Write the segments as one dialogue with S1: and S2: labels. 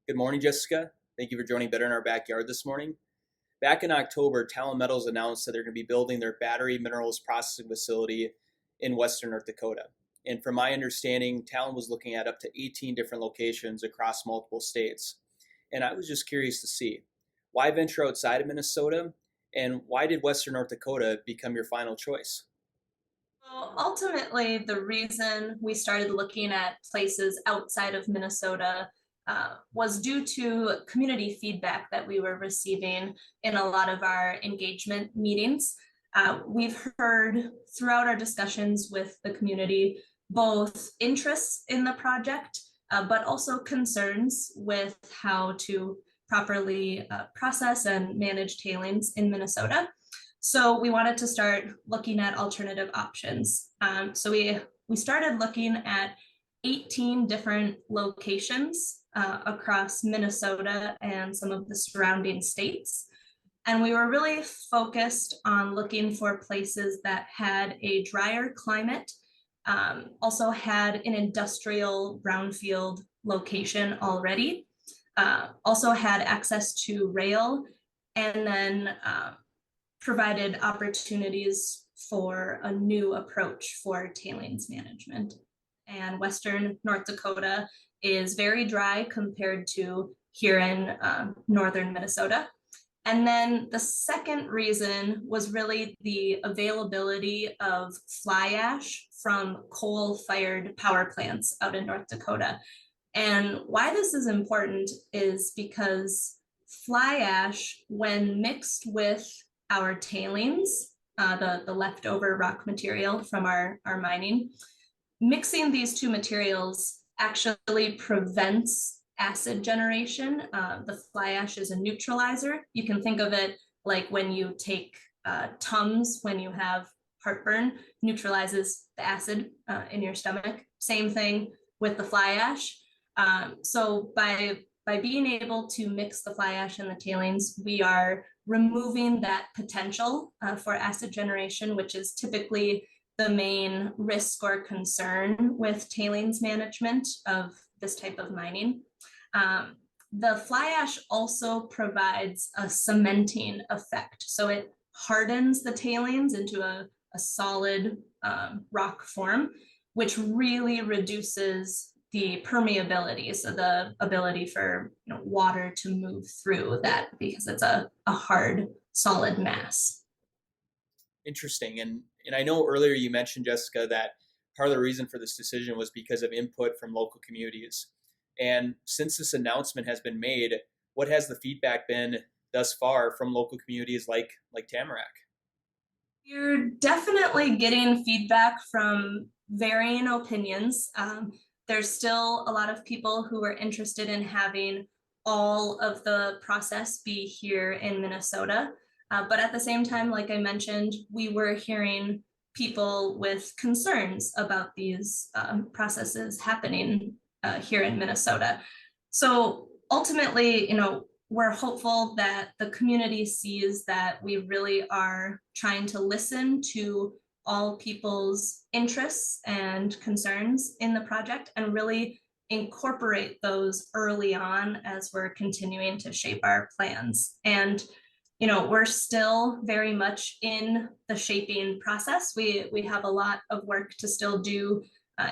S1: Good morning, Jessica. Thank you for joining Better in Our Backyard this morning. Back in October, Talon announced that they're going to be building their battery minerals processing facility in western North Dakota. And from my understanding, Talon was looking at up to 18 different locations across multiple states. And I was just curious to see, why venture outside of Minnesota, and why did western North Dakota become your final choice?
S2: Well, ultimately, the reason we started looking at places outside of Minnesota was due to community feedback that we were receiving in a lot of our engagement meetings. We've heard throughout our discussions with the community both interests in the project, but also concerns with how to properly process and manage tailings in Minnesota. So we wanted to start looking at alternative options. So we started looking at 18 different locations across Minnesota and some of the surrounding states. And we were really focused on looking for places that had a drier climate, also had an industrial brownfield location already, also had access to rail, and then provided opportunities for a new approach for tailings management. And Western North Dakota is very dry compared to here in northern Minnesota. And then the second reason was really the availability of fly ash from coal-fired power plants out in North Dakota. And why this is important is because fly ash, when mixed with our tailings, the leftover rock material from our mining, mixing these two materials actually prevents acid generation. The fly ash is a neutralizer. You can think of it like when you take Tums when you have heartburn, neutralizes the acid in your stomach. Same thing with the fly ash. So by being able to mix the fly ash and the tailings, we are removing that potential for acid generation, which is typically the main risk or concern with tailings management of this type of mining. The fly ash also provides a cementing effect. So it hardens the tailings into a solid rock form, which really reduces the permeability, so the ability for water to move through that because it's a hard, solid mass.
S1: Interesting. And I know earlier you mentioned, Jessica, that part of the reason for this decision was because of input from local communities. And since this announcement has been made, what has the feedback been thus far from local communities like Tamarack?
S2: You're definitely getting feedback from varying opinions. There's still a lot of people who are interested in having all of the process be here in Minnesota. But at the same time, like I mentioned, we were hearing people with concerns about these processes happening here in Minnesota. So ultimately, we're hopeful that the community sees that we really are trying to listen to all people's interests and concerns in the project and really incorporate those early on as we're continuing to shape our plans. And we're still very much in the shaping process. We have a lot of work to still do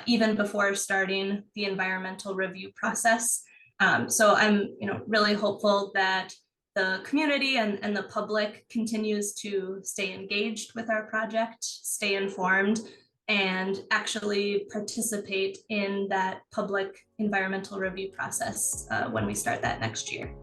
S2: even before starting the environmental review process. So I'm really hopeful that the community and the public continues to stay engaged with our project, stay informed, and actually participate in that public environmental review process when we start that next year.